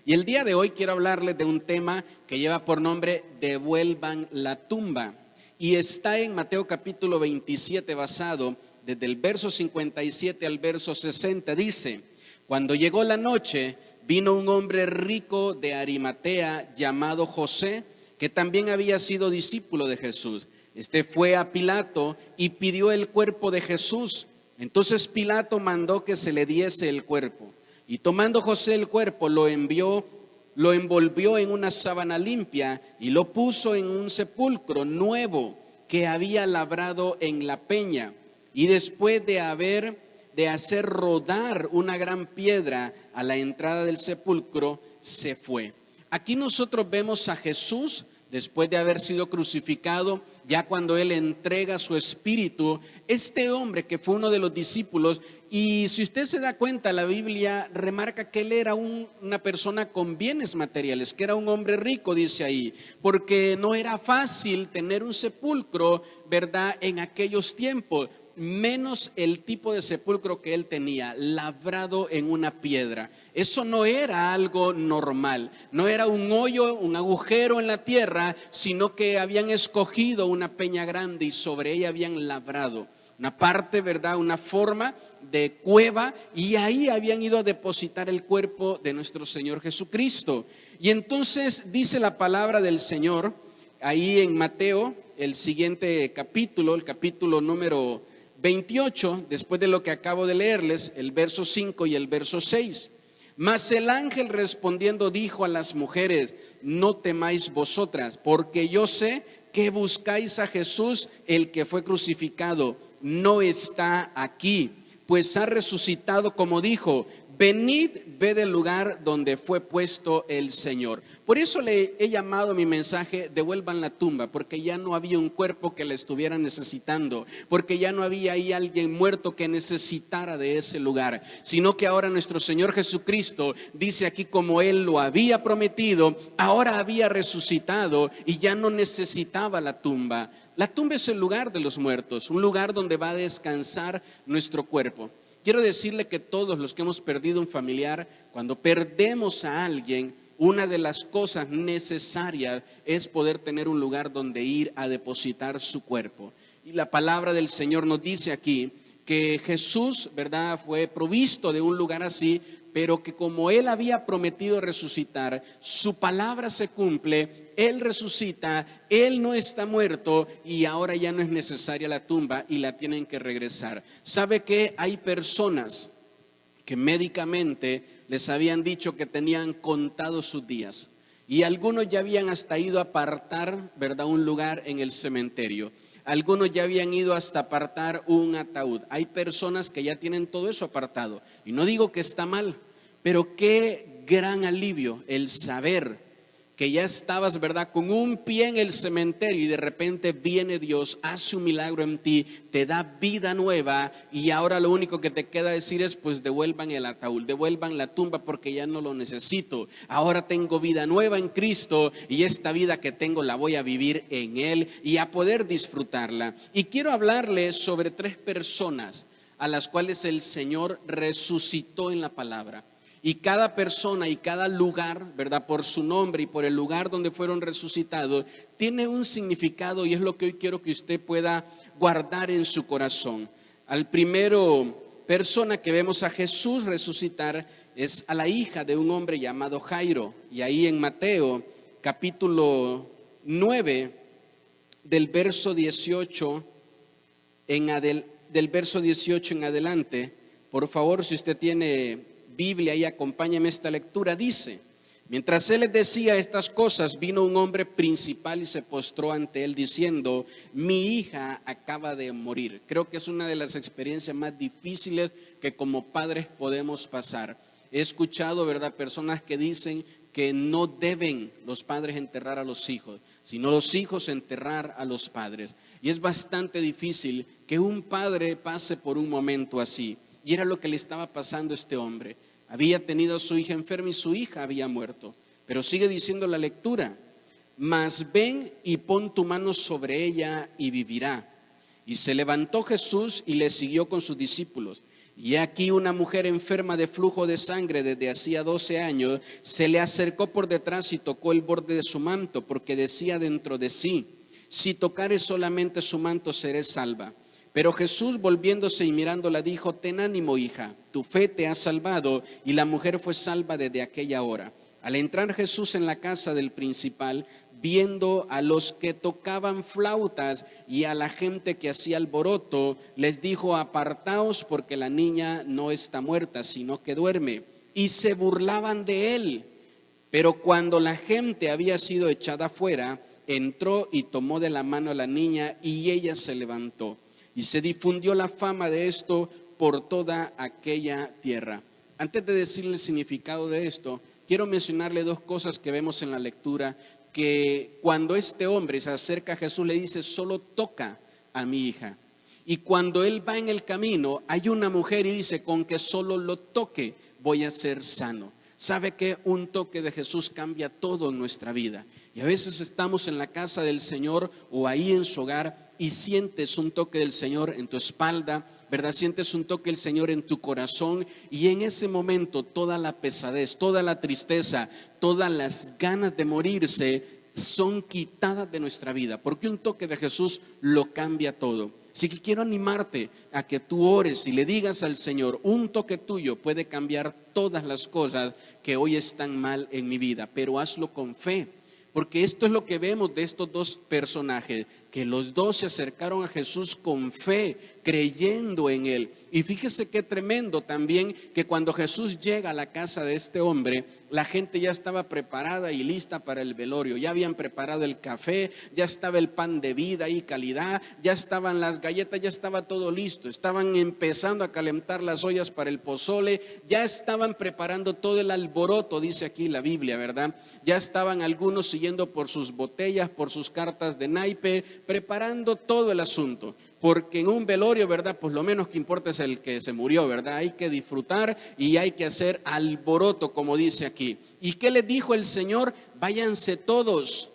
Y el día de hoy quiero hablarles de un tema que lleva por nombre Devuelvan la tumba. Y está en Mateo capítulo 27 basado desde el verso 57 al verso 60. Dice: cuando llegó la noche, vino un hombre rico de Arimatea llamado José, que también había sido discípulo de Jesús. Este fue a Pilato y pidió el cuerpo de Jesús. Entonces Pilato mandó que se le diese el cuerpo. Y tomando José el cuerpo, lo envolvió en una sábana limpia y lo puso en un sepulcro nuevo que había labrado en la peña. Y después de hacer rodar una gran piedra a la entrada del sepulcro, se fue. Aquí nosotros vemos a Jesús después de haber sido crucificado, ya cuando Él entrega su espíritu, este hombre que fue uno de los discípulos. Y si usted se da cuenta, la Biblia remarca que Él era una persona con bienes materiales, que era un hombre rico, dice ahí, porque no era fácil tener un sepulcro, ¿verdad?, en aquellos tiempos. Menos el tipo de sepulcro que él tenía, labrado en una piedra. Eso no era algo normal, no era un hoyo, un agujero en la tierra, sino que habían escogido una peña grande y sobre ella habían labrado una parte, ¿verdad?, una forma de cueva, y ahí habían ido a depositar el cuerpo de nuestro Señor Jesucristo. Y entonces dice la palabra del Señor ahí en Mateo, el siguiente capítulo, el capítulo número 28, después de lo que acabo de leerles, el verso 5 y el verso 6. Mas el ángel respondiendo dijo a las mujeres: no temáis vosotras, porque yo sé que buscáis a Jesús, el que fue crucificado. No está aquí, pues ha resucitado como dijo. Venid, ved el lugar donde fue puesto el Señor. Por eso le he llamado mi mensaje Devuelvan la tumba, porque ya no había un cuerpo que la estuviera necesitando, porque ya no había ahí alguien muerto que necesitara de ese lugar, sino que ahora nuestro Señor Jesucristo dice aquí, como Él lo había prometido, ahora había resucitado y ya no necesitaba la tumba. La tumba es el lugar de los muertos, un lugar donde va a descansar nuestro cuerpo. Quiero decirle que todos los que hemos perdido un familiar, cuando perdemos a alguien, una de las cosas necesarias es poder tener un lugar donde ir a depositar su cuerpo. Y la palabra del Señor nos dice aquí que Jesús, ¿verdad?, fue provisto de un lugar así, pero que como Él había prometido resucitar, su palabra se cumple. Él resucita, Él no está muerto y ahora ya no es necesaria la tumba y la tienen que regresar. ¿Sabe que hay personas que médicamente les habían dicho que tenían contados sus días? Y algunos ya habían hasta ido a apartar, ¿verdad?, un lugar en el cementerio. Algunos ya habían ido hasta apartar un ataúd. Hay personas que ya tienen todo eso apartado. Y no digo que está mal, pero qué gran alivio el saber que ya estabas, ¿verdad?, con un pie en el cementerio y de repente viene Dios, hace un milagro en ti, te da vida nueva y ahora lo único que te queda decir es: pues devuelvan el ataúd, devuelvan la tumba porque ya no lo necesito. Ahora tengo vida nueva en Cristo y esta vida que tengo la voy a vivir en Él y a poder disfrutarla. Y quiero hablarles sobre 3 personas a las cuales el Señor resucitó en la palabra. Y cada persona y cada lugar, ¿verdad?, por su nombre y por el lugar donde fueron resucitados, tiene un significado y es lo que hoy quiero que usted pueda guardar en su corazón. Al primero persona que vemos a Jesús resucitar es a la hija de un hombre llamado Jairo. Y ahí en Mateo capítulo 9, del verso 18 del verso 18 en adelante, por favor, si usted tiene Biblia y acompáñame esta lectura, dice: mientras él les decía estas cosas, vino un hombre principal y se postró ante él diciendo: mi hija acaba de morir. Creo que es una de las experiencias más difíciles que como padres podemos pasar. He escuchado, ¿verdad?, personas que dicen que no deben los padres enterrar a los hijos, sino los hijos enterrar a los padres. Y es bastante difícil que un padre pase por un momento así. Y era lo que le estaba pasando a este hombre. Había tenido a su hija enferma y su hija había muerto. Pero sigue diciendo la lectura: mas ven y pon tu mano sobre ella y vivirá. Y se levantó Jesús y le siguió con sus discípulos. Y aquí una mujer enferma de flujo de sangre desde hacía 12 años, se le acercó por detrás y tocó el borde de su manto, porque decía dentro de sí: si tocare solamente su manto, seré salva. Pero Jesús, volviéndose y mirándola, dijo: ten ánimo, hija, tu fe te ha salvado. Y la mujer fue salva desde aquella hora. Al entrar Jesús en la casa del principal, viendo a los que tocaban flautas y a la gente que hacía alboroto, les dijo: apartaos, porque la niña no está muerta, sino que duerme. Y se burlaban de él. Pero cuando la gente había sido echada fuera, entró y tomó de la mano a la niña, y ella se levantó. Y se difundió la fama de esto por toda aquella tierra. Antes de decirle el significado de esto, quiero mencionarle dos cosas que vemos en la lectura. Que cuando este hombre se acerca a Jesús, le dice: solo toca a mi hija. Y cuando él va en el camino, hay una mujer y dice: con que solo lo toque voy a ser sano. ¿Sabe que un toque de Jesús cambia todo en nuestra vida? Y a veces estamos en la casa del Señor o ahí en su hogar y sientes un toque del Señor en tu espalda, ¿verdad? Sientes un toque del Señor en tu corazón, y en ese momento toda la pesadez, toda la tristeza, todas las ganas de morirse son quitadas de nuestra vida, porque un toque de Jesús lo cambia todo. Así que quiero animarte a que tú ores y le digas al Señor: un toque tuyo puede cambiar todas las cosas que hoy están mal en mi vida, pero hazlo con fe. Porque esto es lo que vemos de estos dos personajes, que los dos se acercaron a Jesús con fe, creyendo en Él. Y fíjese qué tremendo también, que cuando Jesús llega a la casa de este hombre, la gente ya estaba preparada y lista para el velorio. Ya habían preparado el café, ya estaba el pan de vida y calidad, ya estaban las galletas, ya estaba todo listo. Estaban empezando a calentar las ollas para el pozole, ya estaban preparando todo el alboroto, dice aquí la Biblia, ¿verdad? Ya estaban algunos siguiendo por sus botellas, por sus cartas de naipe, preparando todo el asunto. Porque en un velorio, ¿verdad? Pues lo menos que importa es el que se murió, ¿verdad? Hay que disfrutar y hay que hacer alboroto, como dice aquí. ¿Y qué le dijo el Señor? Váyanse todos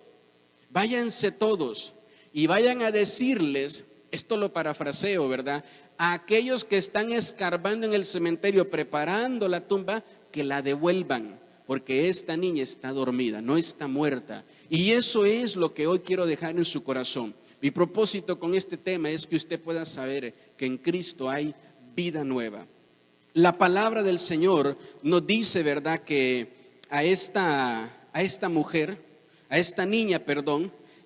y vayan a decirles, esto lo parafraseo, ¿verdad? A aquellos que están escarbando en el cementerio, preparando la tumba, que la devuelvan, porque esta niña está dormida, no está muerta. Y eso es lo que hoy quiero dejar en su corazón. Mi propósito con este tema es que usted pueda saber que en Cristo hay vida nueva. La palabra del Señor nos dice, ¿verdad?, que a esta niña,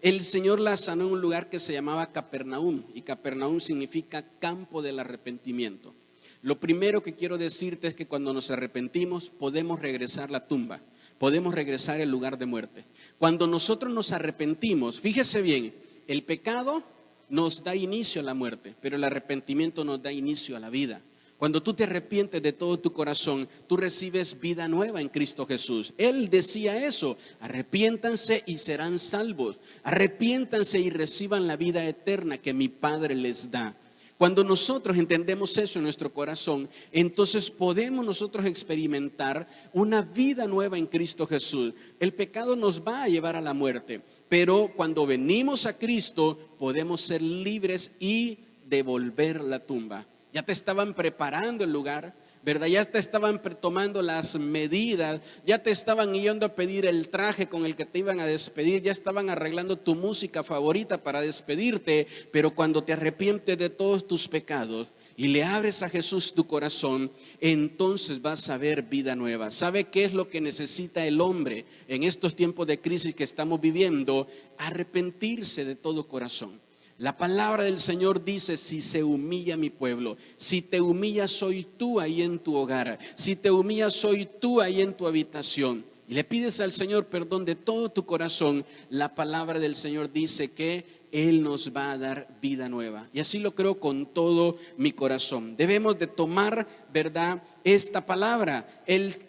el Señor la sanó en un lugar que se llamaba Capernaum, y Capernaum significa campo del arrepentimiento. Lo primero que quiero decirte es que cuando nos arrepentimos podemos regresar la tumba, podemos regresar el lugar de muerte. Cuando nosotros nos arrepentimos, fíjese bien, el pecado nos da inicio a la muerte, pero el arrepentimiento nos da inicio a la vida. Cuando tú te arrepientes de todo tu corazón, tú recibes vida nueva en Cristo Jesús. Él decía eso: arrepiéntanse y serán salvos, arrepiéntanse y reciban la vida eterna que mi Padre les da. Cuando nosotros entendemos eso en nuestro corazón, entonces podemos nosotros experimentar una vida nueva en Cristo Jesús. El pecado nos va a llevar a la muerte, pero cuando venimos a Cristo podemos ser libres y devolver la tumba. Ya te estaban preparando el lugar, ¿verdad? Ya te estaban tomando las medidas, ya te estaban yendo a pedir el traje con el que te iban a despedir, ya estaban arreglando tu música favorita para despedirte, pero cuando te arrepientes de todos tus pecados y le abres a Jesús tu corazón, entonces vas a ver vida nueva. ¿Sabe qué es lo que necesita el hombre en estos tiempos de crisis que estamos viviendo? Arrepentirse de todo corazón. La palabra del Señor dice: si se humilla mi pueblo, si te humillas soy tú ahí en tu hogar, si te humillas soy tú ahí en tu habitación, y le pides al Señor perdón de todo tu corazón, la palabra del Señor dice que Él nos va a dar vida nueva. Y así lo creo con todo mi corazón. Debemos de tomar, ¿verdad?, esta palabra.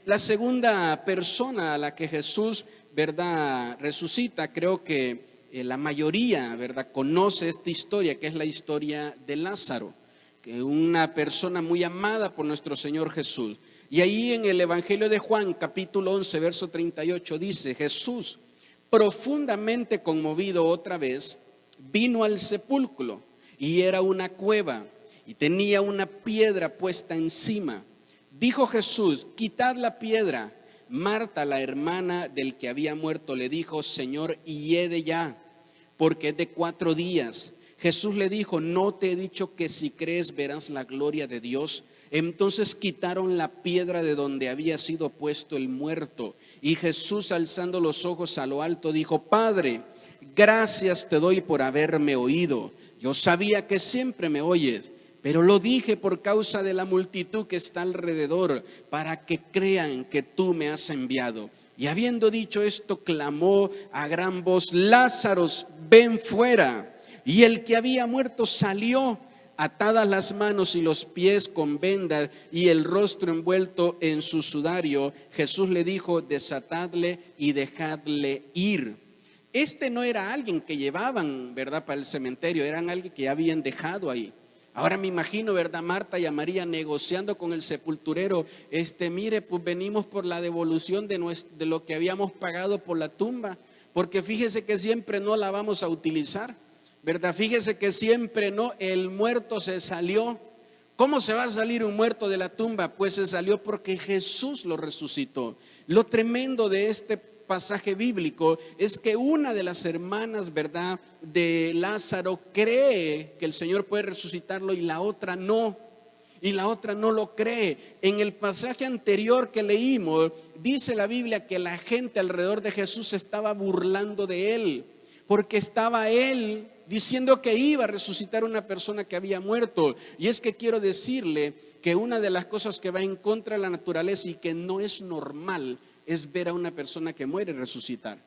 La segunda persona a la que Jesús, ¿verdad?, resucita, creo que la mayoría, ¿verdad?, conoce esta historia, que es la historia de Lázaro, que una persona muy amada por nuestro Señor Jesús. Y ahí en el Evangelio de Juan, capítulo 11, verso 38, dice: Jesús, profundamente conmovido otra vez, vino al sepulcro, y era una cueva, y tenía una piedra puesta encima. Dijo Jesús: quitad la piedra. Marta, la hermana del que había muerto, le dijo: Señor, hiede ya, porque es de 4 días. Jesús le dijo: ¿no te he dicho que si crees verás la gloria de Dios? Entonces quitaron la piedra de donde había sido puesto el muerto. Y Jesús, alzando los ojos a lo alto, dijo: Padre, gracias te doy por haberme oído. Yo sabía que siempre me oyes, pero lo dije por causa de la multitud que está alrededor, para que crean que tú me has enviado. Y habiendo dicho esto, clamó a gran voz: Lázaro, ven fuera. Y el que había muerto salió, atadas las manos y los pies con vendas y el rostro envuelto en su sudario. Jesús le dijo: desatadle y dejadle ir. Este no era alguien que llevaban, ¿verdad?, para el cementerio, eran alguien que ya habían dejado ahí. Ahora me imagino, ¿verdad?, Marta y a María negociando con el sepulturero: mire, pues venimos por la devolución de lo que habíamos pagado por la tumba, porque fíjese que siempre no la vamos a utilizar, ¿verdad? Fíjese que siempre no, el muerto se salió. ¿Cómo se va a salir un muerto de la tumba? Pues se salió porque Jesús lo resucitó. Lo tremendo de este pasaje bíblico es que una de las hermanas, ¿verdad?, de Lázaro cree que el Señor puede resucitarlo y la otra no. Y la otra no lo cree. En el pasaje anterior que leímos, dice la Biblia que la gente alrededor de Jesús estaba burlando de él, porque estaba él diciendo que iba a resucitar una persona que había muerto. Y es que quiero decirle que una de las cosas que va en contra de la naturaleza y que no es normal es ver a una persona que muere resucitar,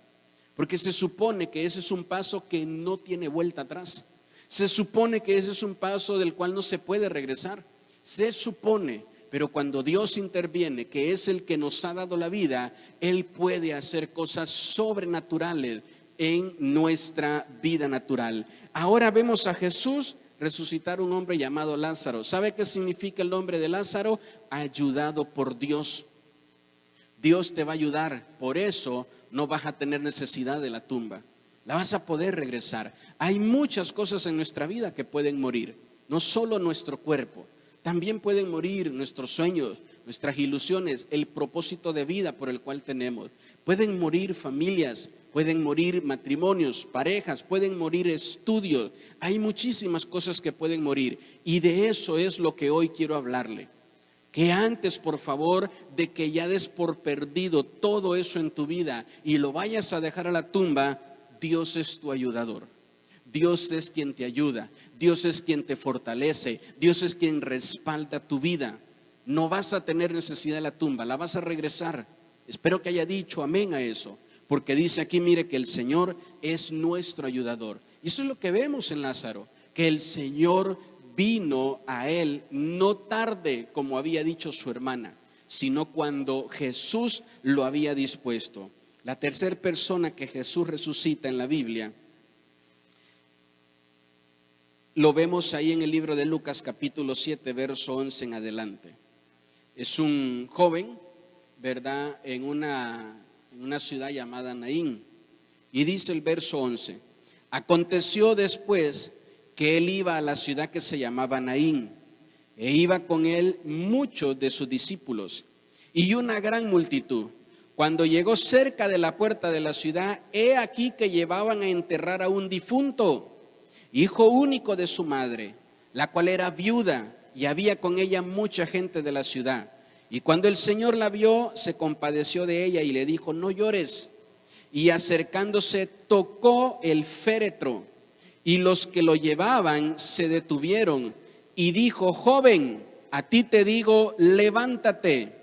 porque se supone que ese es un paso que no tiene vuelta atrás. Se supone que ese es un paso del cual no se puede regresar. Se supone, pero cuando Dios interviene, que es el que nos ha dado la vida, Él puede hacer cosas sobrenaturales en nuestra vida natural. Ahora vemos a Jesús resucitar un hombre llamado Lázaro. ¿Sabe qué significa el nombre de Lázaro? Ayudado por Dios. Dios te va a ayudar, por eso no vas a tener necesidad de la tumba, la vas a poder regresar. Hay muchas cosas en nuestra vida que pueden morir, no solo nuestro cuerpo, también pueden morir nuestros sueños, nuestras ilusiones, el propósito de vida por el cual tenemos. Pueden morir familias, pueden morir matrimonios, parejas, pueden morir estudios. Hay muchísimas cosas que pueden morir y de eso es lo que hoy quiero hablarle. Que antes, por favor, de que ya des por perdido todo eso en tu vida y lo vayas a dejar a la tumba, Dios es tu ayudador. Dios es quien te ayuda, Dios es quien te fortalece, Dios es quien respalda tu vida. No vas a tener necesidad de la tumba, la vas a regresar. Espero que haya dicho amén a eso, porque dice aquí, mire, que el Señor es nuestro ayudador. Y eso es lo que vemos en Lázaro, que el Señor vino a él no tarde como había dicho su hermana, sino cuando Jesús lo había dispuesto. La tercera persona que Jesús resucita en la Biblia lo vemos ahí en el libro de Lucas capítulo 7 verso 11 en adelante. Es un joven, ¿verdad?, en una ciudad llamada Naín, y dice el verso 11: aconteció después que él iba a la ciudad que se llamaba Naín, e iba con él muchos de sus discípulos y una gran multitud. Cuando llegó cerca de la puerta de la ciudad, he aquí que llevaban a enterrar a un difunto, hijo único de su madre, la cual era viuda, y había con ella mucha gente de la ciudad. Y cuando el Señor la vio, se compadeció de ella y le dijo: no llores. Y acercándose, tocó el féretro, y los que lo llevaban se detuvieron, y dijo: joven, a ti te digo, levántate.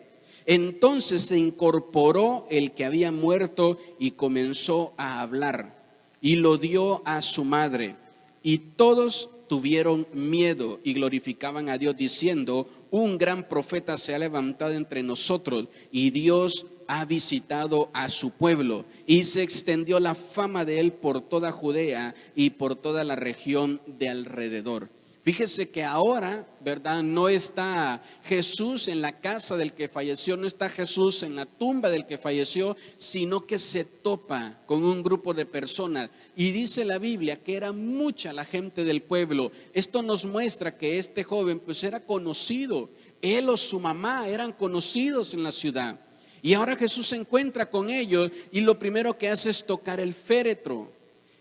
Entonces se incorporó el que había muerto y comenzó a hablar, y lo dio a su madre. Y todos tuvieron miedo y glorificaban a Dios, diciendo: un gran profeta se ha levantado entre nosotros, y Dios ha visitado a su pueblo. Y se extendió la fama de él por toda Judea y por toda la región de alrededor. Fíjese que ahora, ¿verdad? No está Jesús en la casa del que falleció, no está Jesús en la tumba del que falleció, sino que se topa con un grupo de personas. Y dice la Biblia que era mucha la gente del pueblo. Esto nos muestra que este joven pues era conocido. Él o su mamá eran conocidos en la ciudad. Y ahora Jesús se encuentra con ellos y lo primero que hace es tocar el féretro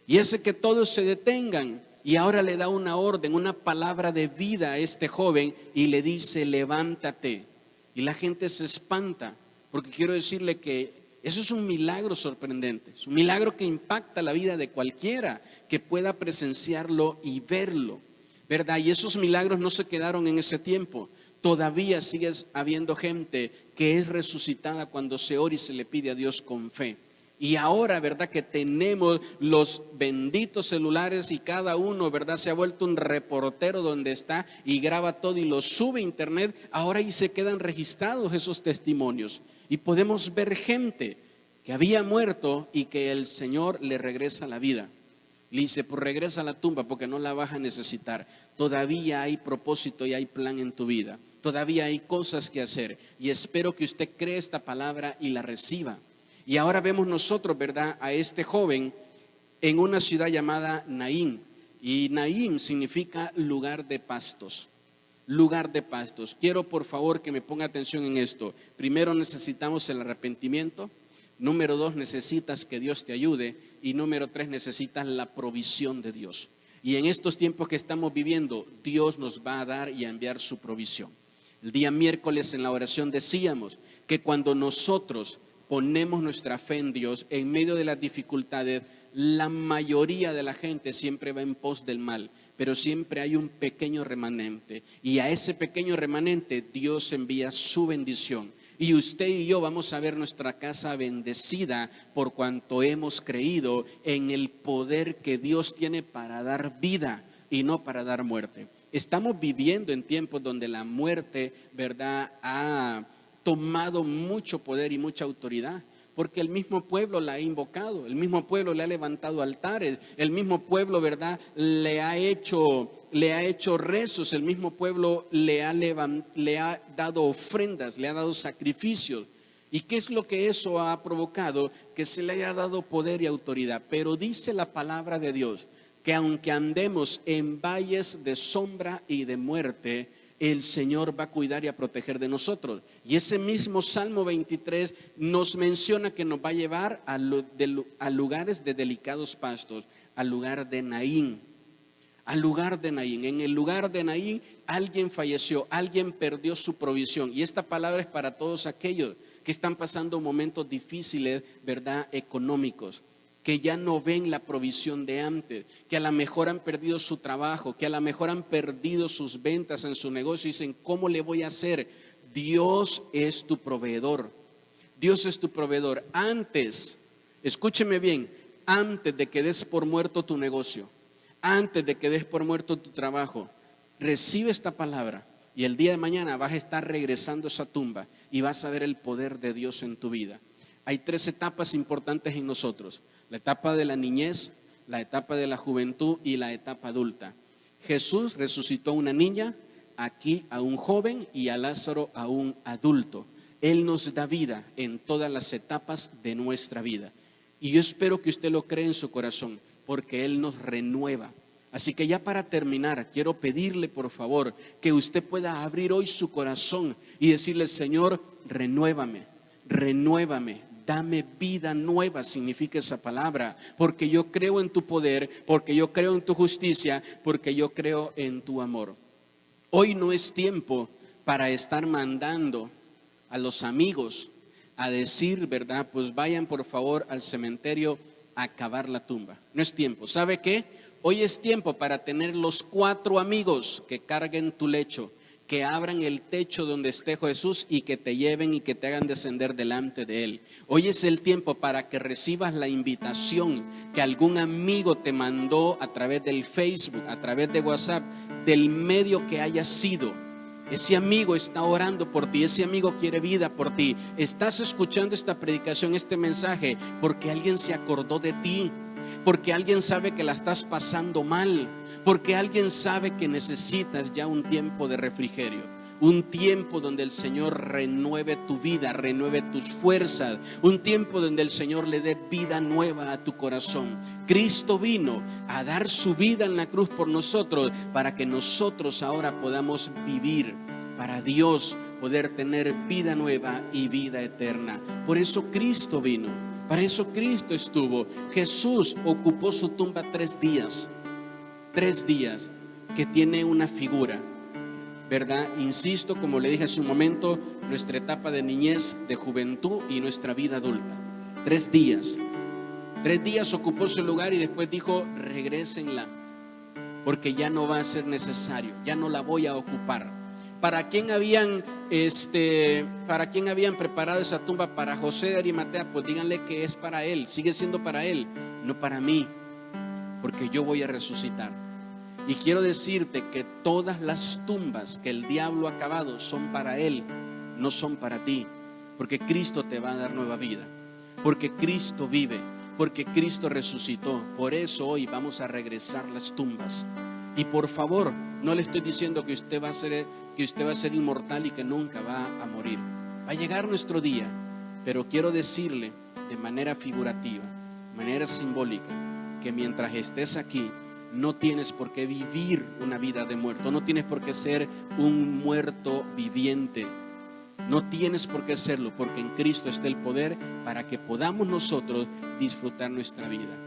y hace que todos se detengan. Y ahora le da una orden, una palabra de vida a este joven y le dice: levántate. Y la gente se espanta, porque quiero decirle que eso es un milagro sorprendente, es un milagro que impacta la vida de cualquiera que pueda presenciarlo y verlo, ¿verdad? Y esos milagros no se quedaron en ese tiempo. Todavía sigue habiendo gente que es resucitada cuando se ora y se le pide a Dios con fe. Y ahora, ¿verdad? Que tenemos los benditos celulares y cada uno, ¿verdad? Se ha vuelto un reportero donde está y graba todo y lo sube a internet. Ahora ahí se quedan registrados esos testimonios. Y podemos ver gente que había muerto y que el Señor le regresa la vida. Le dice: pues regresa a la tumba porque no la vas a necesitar. Todavía hay propósito y hay plan en tu vida. Todavía hay cosas que hacer. Y espero que usted cree esta palabra y la reciba. Y ahora vemos nosotros, ¿verdad?, a este joven en una ciudad llamada Naín. Y Naín significa lugar de pastos. Lugar de pastos. Quiero por favor que me ponga atención en esto. Primero necesitamos el arrepentimiento. Número 2, necesitas que Dios te ayude. Y número 3, necesitas la provisión de Dios. Y en estos tiempos que estamos viviendo, Dios nos va a dar y a enviar su provisión. El día miércoles en la oración decíamos que cuando nosotros ponemos nuestra fe en Dios, en medio de las dificultades, la mayoría de la gente siempre va en pos del mal, pero siempre hay un pequeño remanente. Y a ese pequeño remanente Dios envía su bendición. Y usted y yo vamos a ver nuestra casa bendecida por cuanto hemos creído en el poder que Dios tiene para dar vida y no para dar muerte. Estamos viviendo en tiempos donde la muerte, ¿verdad?, ha tomado mucho poder y mucha autoridad, porque el mismo pueblo la ha invocado, el mismo pueblo le ha levantado altares, el mismo pueblo, ¿verdad?, le ha hecho rezos, el mismo pueblo le ha dado ofrendas, le ha dado sacrificios. ¿Y qué es lo que eso ha provocado? Que se le haya dado poder y autoridad. Pero dice la palabra de Dios que aunque andemos en valles de sombra y de muerte, el Señor va a cuidar y a proteger de nosotros. Y ese mismo Salmo 23 nos menciona que nos va a llevar a lugares de delicados pastos, al lugar de Naín. Al lugar de Naín. En el lugar de Naín alguien falleció, alguien perdió su provisión. Y esta palabra es para todos aquellos que están pasando momentos difíciles, ¿verdad?, económicos, que ya no ven la provisión de antes, que a lo mejor han perdido su trabajo, que a lo mejor han perdido sus ventas en su negocio y dicen: ¿cómo le voy a hacer? Dios es tu proveedor. Dios es tu proveedor. Antes, escúcheme bien, antes de que des por muerto tu negocio, antes de que des por muerto tu trabajo, recibe esta palabra y el día de mañana vas a estar regresando a esa tumba y vas a ver el poder de Dios en tu vida. Hay 3 etapas importantes en nosotros: la etapa de la niñez, la etapa de la juventud y la etapa adulta. Jesús resucitó a una niña, aquí a un joven y a Lázaro a un adulto. Él nos da vida en todas las etapas de nuestra vida. Y yo espero que usted lo cree en su corazón, porque Él nos renueva. Así que ya para terminar, quiero pedirle por favor que usted pueda abrir hoy su corazón y decirle: Señor, renuévame, renuévame. Dame vida nueva, significa esa palabra, porque yo creo en tu poder, porque yo creo en tu justicia, porque yo creo en tu amor. Hoy no es tiempo para estar mandando a los amigos a decir, ¿verdad?, pues vayan por favor al cementerio a cavar la tumba. No es tiempo. ¿Sabe qué? Hoy es tiempo para tener los 4 amigos que carguen tu lecho, que abran el techo donde esté Jesús y que te lleven y que te hagan descender delante de Él. Hoy es el tiempo para que recibas la invitación que algún amigo te mandó a través del Facebook, a través de WhatsApp, del medio que haya sido. Ese amigo está orando por ti, ese amigo quiere vida por ti. Estás escuchando esta predicación, este mensaje, porque alguien se acordó de ti, porque alguien sabe que la estás pasando mal, porque alguien sabe que necesitas ya un tiempo de refrigerio, un tiempo donde el Señor renueve tu vida, renueve tus fuerzas, un tiempo donde el Señor le dé vida nueva a tu corazón. Cristo vino a dar su vida en la cruz por nosotros, para que nosotros ahora podamos vivir para Dios, poder tener vida nueva y vida eterna. Por eso Cristo vino, para eso Cristo estuvo. Jesús ocupó su tumba 3 días, 3 días, que tiene una figura, ¿verdad? Insisto, como le dije hace un momento, nuestra etapa de niñez, de juventud y nuestra vida adulta. 3 días. 3 días ocupó su lugar y después dijo: regrésenla, porque ya no va a ser necesario, ya no la voy a ocupar. ¿Para quién habían preparado esa tumba? Para José de Arimatea. Pues díganle que es para él, sigue siendo para él, no para mí, porque yo voy a resucitar. Y quiero decirte que todas las tumbas que el diablo ha cavado son para él, no son para ti, porque Cristo te va a dar nueva vida, porque Cristo vive, porque Cristo resucitó. Por eso hoy vamos a regresar las tumbas. Y por favor, no le estoy diciendo que usted va a ser inmortal y que nunca va a morir. Va a llegar nuestro día, pero quiero decirle de manera figurativa, de manera simbólica, que mientras estés aquí, no tienes por qué vivir una vida de muerto, no tienes por qué ser un muerto viviente, no tienes por qué serlo, porque en Cristo está el poder para que podamos nosotros disfrutar nuestra vida.